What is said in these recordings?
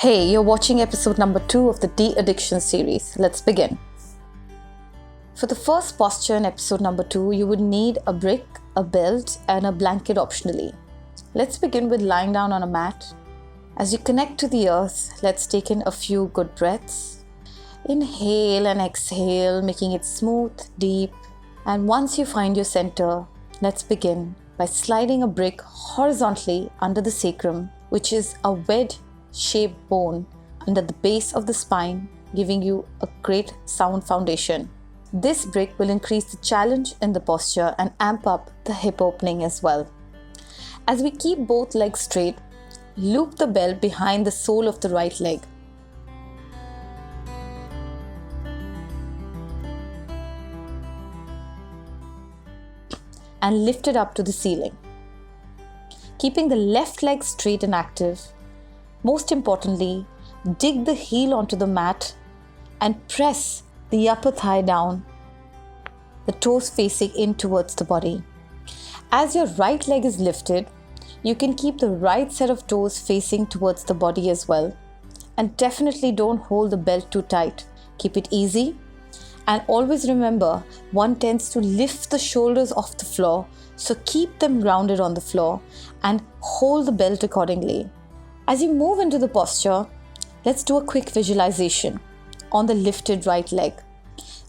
Hey, you're watching episode number 2 of the De-addiction series. Let's begin. For the first posture in episode number 2, you would need a brick, a belt, and a blanket optionally. Let's begin with lying down on a mat. As you connect to the earth, let's take in a few good breaths. Inhale and exhale, making it smooth, deep. And once you find your center, let's begin by sliding a brick horizontally under the sacrum, which is a wedge-shaped bone under the base of the spine, giving you a great sound foundation. This brick will increase the challenge in the posture and amp up the hip opening as well. As we keep both legs straight, loop the belt behind the sole of the right leg. And lift it up to the ceiling. Keeping the left leg straight and active. Most importantly, dig the heel onto the mat and press the upper thigh down, the toes facing in towards the body. As your right leg is lifted, you can keep the right set of toes facing towards the body as well. And definitely don't hold the belt too tight. Keep it easy. And always remember, one tends to lift the shoulders off the floor, so keep them grounded on the floor and hold the belt accordingly. As you move into the posture, let's do a quick visualization on the lifted right leg.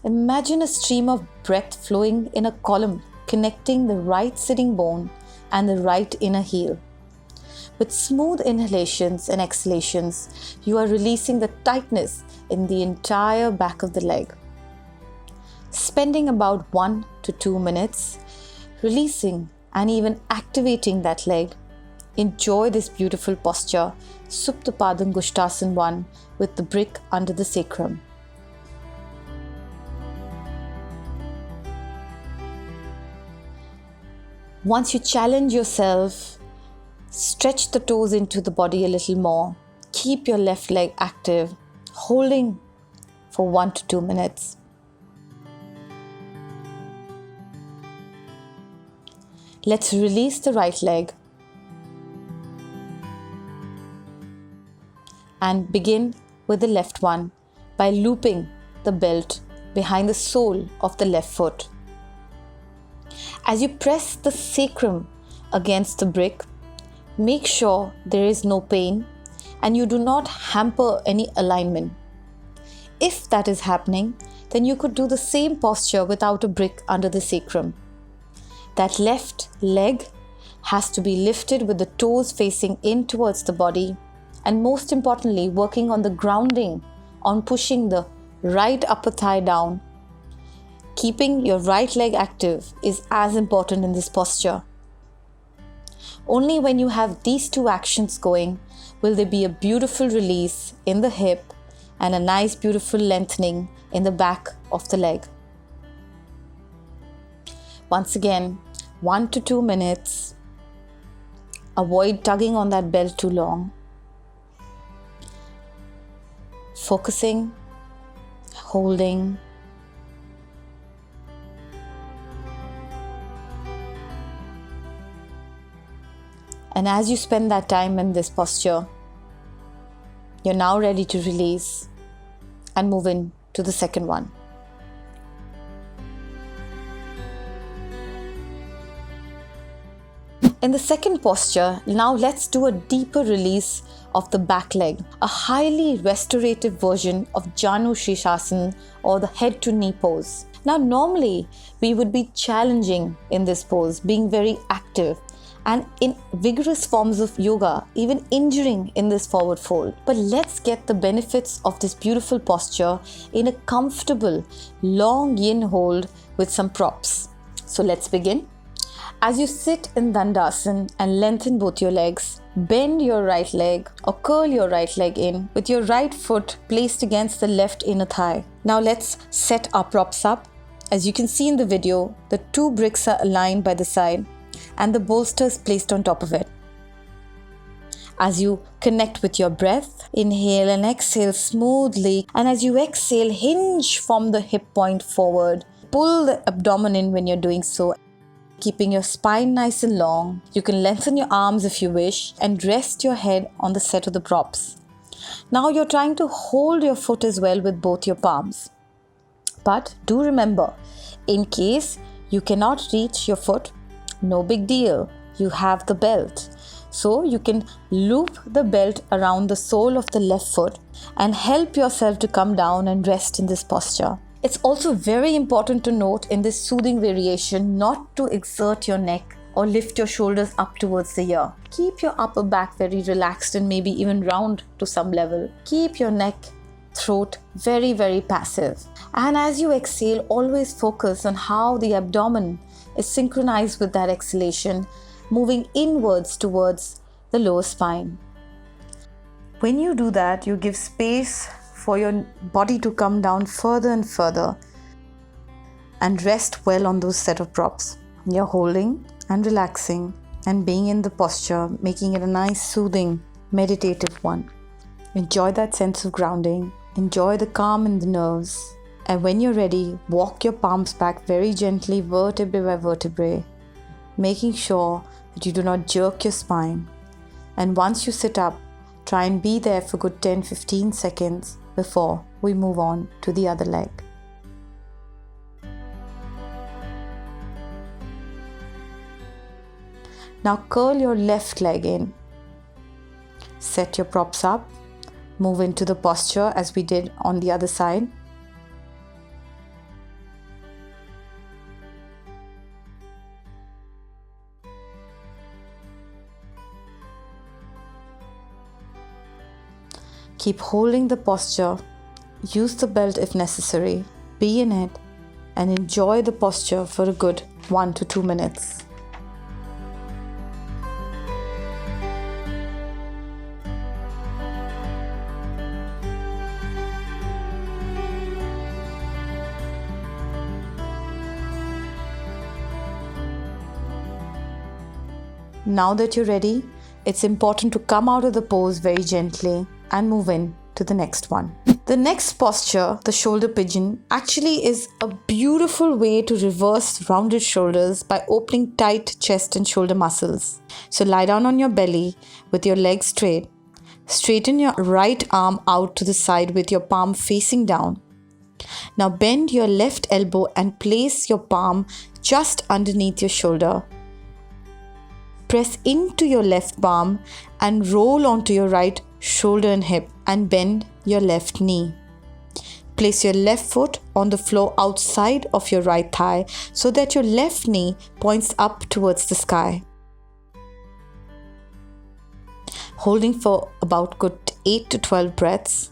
Imagine a stream of breath flowing in a column connecting the right sitting bone and the right inner heel. With smooth inhalations and exhalations, you are releasing the tightness in the entire back of the leg. Spending about 1 to 2 minutes, releasing and even activating that leg. Enjoy this beautiful posture, Supta Padangusthasana 1, with the brick under the sacrum. Once you challenge yourself, stretch the toes into the body a little more. Keep your left leg active, holding for 1 to 2 minutes. Let's release the right leg and begin with the left one by looping the belt behind the sole of the left foot. As you press the sacrum against the brick, make sure there is no pain and you do not hamper any alignment. If that is happening, then you could do the same posture without a brick under the sacrum. That left leg has to be lifted with the toes facing in towards the body, and most importantly, working on the grounding, on pushing the right upper thigh down. Keeping your right leg active is as important in this posture. Only when you have these two actions going will there be a beautiful release in the hip and a nice beautiful lengthening in the back of the leg. Once again, 1 to 2 minutes. Avoid tugging on that belt too long. Focusing, holding. And as you spend that time in this posture, you're now ready to release and move in to the second one. In the second posture, now let's do a deeper release of the back leg, a highly restorative version of Janu Shirshasana or the head to knee pose. Now normally we would be challenging in this pose, being very active and in vigorous forms of yoga, even injuring in this forward fold. But let's get the benefits of this beautiful posture in a comfortable long yin hold with some props. So let's begin. As you sit in Dandasana and lengthen both your legs, bend your right leg or curl your right leg in with your right foot placed against the left inner thigh. Now let's set our props up. As you can see in the video, the two bricks are aligned by the side and the bolsters placed on top of it. As you connect with your breath, inhale and exhale smoothly, and as you exhale, hinge from the hip point forward. Pull the abdomen in when you're doing so. Keeping your spine nice and long, you can lengthen your arms if you wish and rest your head on the set of the props. Now you're trying to hold your foot as well with both your palms. But do remember, in case you cannot reach your foot, no big deal. You have the belt. So you can loop the belt around the sole of the left foot and help yourself to come down and rest in this posture. It's also very important to note in this soothing variation not to exert your neck or lift your shoulders up towards the ear. Keep your upper back very relaxed and maybe even round to some level. Keep your neck, throat very, very passive. And as you exhale, always focus on how the abdomen is synchronized with that exhalation, moving inwards towards the lower spine. When you do that, you give space for your body to come down further and further and rest well on those set of props. You're holding and relaxing and being in the posture, making it a nice, soothing, meditative one. Enjoy that sense of grounding. Enjoy the calm in the nerves. And when you're ready, walk your palms back very gently, vertebrae by vertebrae, making sure that you do not jerk your spine. And once you sit up, try and be there for good 10-15 seconds before we move on to the other leg. Now curl your left leg in. Set your props up. Move into the posture as we did on the other side. Keep holding the posture. Use the belt if necessary. Be in it and enjoy the posture for a good 1 to 2 minutes. Now that you're ready, it's important to come out of the pose very gently and move in to the next one. The next posture, the shoulder pigeon, actually is a beautiful way to reverse rounded shoulders by opening tight chest and shoulder muscles. So lie down on your belly with your legs straight. Straighten your right arm out to the side with your palm facing down. Now bend your left elbow and place your palm just underneath your shoulder. Press into your left palm and roll onto your right shoulder and hip and bend your left knee. Place your left foot on the floor outside of your right thigh so that your left knee points up towards the sky. Holding for about good 8 to 12 breaths.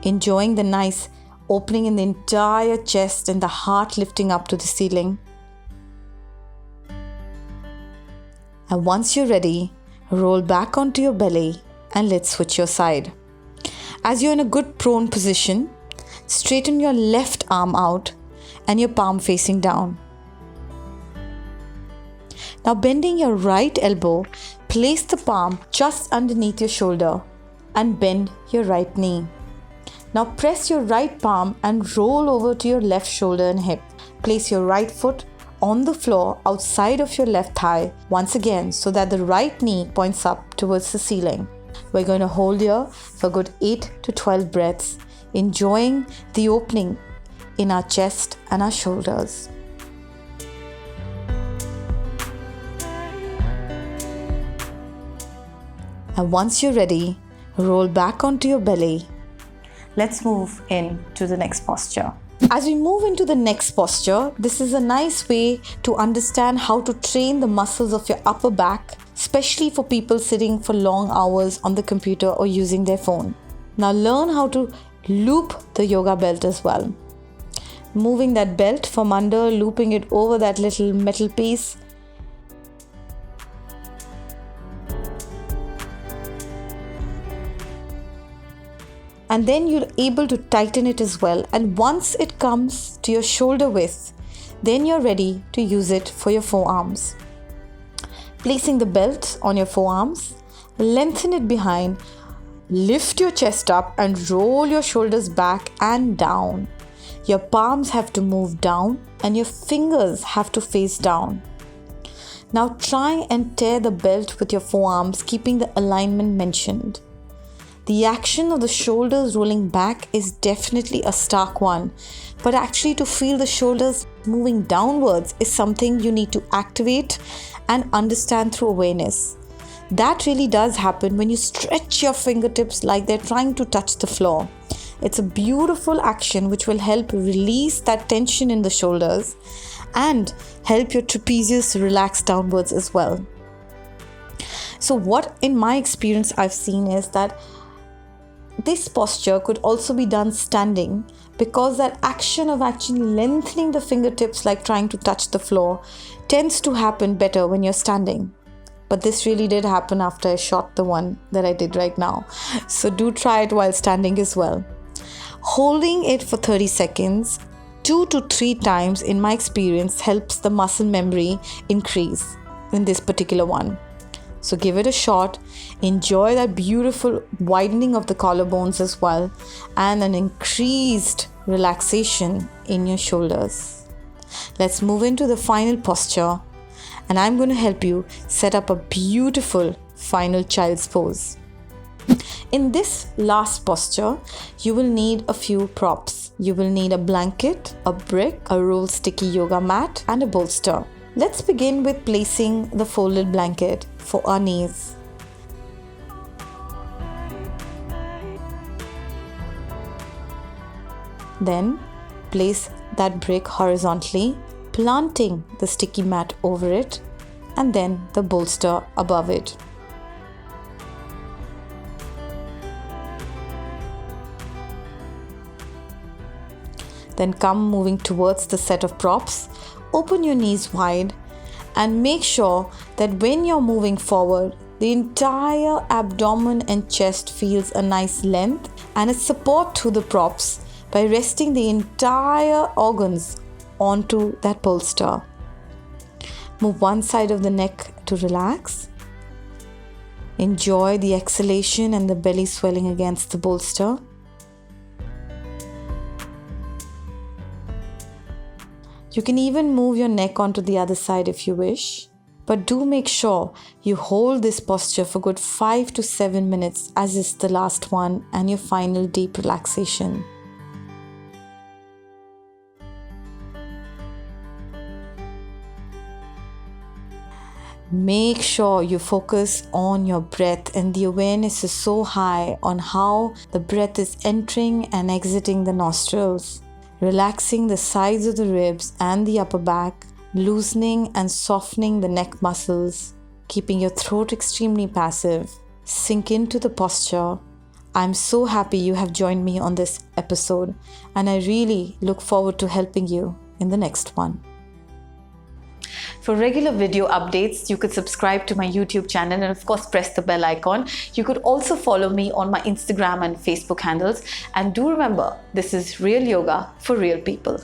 Enjoying the nice opening in the entire chest and the heart lifting up to the ceiling. And once you're ready, roll back onto your belly and let's switch your side. As you're in a good prone position, straighten your left arm out and your palm facing down. Now bending your right elbow, place the palm just underneath your shoulder and bend your right knee. Now press your right palm and roll over to your left shoulder and hip. Place your right foot on the floor outside of your left thigh once again so that the right knee points up towards the ceiling. We're going to hold here for good 8 to 12 breaths, enjoying the opening in our chest and our shoulders. And once you're ready, roll back onto your belly. Let's move in to the next posture. As we move into the next posture, this is a nice way to understand how to train the muscles of your upper back, especially for people sitting for long hours on the computer or using their phone. Now learn how to loop the yoga belt as well. Moving that belt from under, looping it over that little metal piece. And then you're able to tighten it as well. And once it comes to your shoulder width, then you're ready to use it for your forearms. Placing the belt on your forearms, lengthen it behind, lift your chest up and roll your shoulders back and down. Your palms have to move down and your fingers have to face down. Now try and tear the belt with your forearms, keeping the alignment mentioned. The action of the shoulders rolling back is definitely a stark one, but actually to feel the shoulders moving downwards is something you need to activate and understand through awareness. That really does happen when you stretch your fingertips like they're trying to touch the floor. It's a beautiful action which will help release that tension in the shoulders and help your trapezius relax downwards as well. So what in my experience I've seen is that this posture could also be done standing, because that action of actually lengthening the fingertips like trying to touch the floor tends to happen better when you're standing. But this really did happen after I shot the one that I did right now. So do try it while standing as well. Holding it for 30 seconds, 2 to 3 times in my experience, helps the muscle memory increase in this particular one. So give it a shot, enjoy that beautiful widening of the collarbones as well, and an increased relaxation in your shoulders. Let's move into the final posture, and I'm going to help you set up a beautiful final child's pose. In this last posture, you will need a few props. You will need a blanket, a brick, a rolled sticky yoga mat, and a bolster. Let's begin with placing the folded blanket for our knees. Then place that brick horizontally, planting the sticky mat over it, and then the bolster above it. Then come moving towards the set of props. Open your knees wide and make sure that when you're moving forward, the entire abdomen and chest feels a nice length and a support to the props by resting the entire organs onto that bolster. Move one side of the neck to relax. Enjoy the exhalation and the belly swelling against the bolster. You can even move your neck onto the other side if you wish, but do make sure you hold this posture for good 5 to 7 minutes, as is the last one and your final deep relaxation. Make sure you focus on your breath, and the awareness is so high on how the breath is entering and exiting the nostrils. Relaxing the sides of the ribs and the upper back, loosening and softening the neck muscles, keeping your throat extremely passive. Sink into the posture. I'm so happy you have joined me on this episode, and I really look forward to helping you in the next one. For regular video updates, you could subscribe to my YouTube channel and of course press the bell icon. You could also follow me on my Instagram and Facebook handles. And do remember, this is real yoga for real people.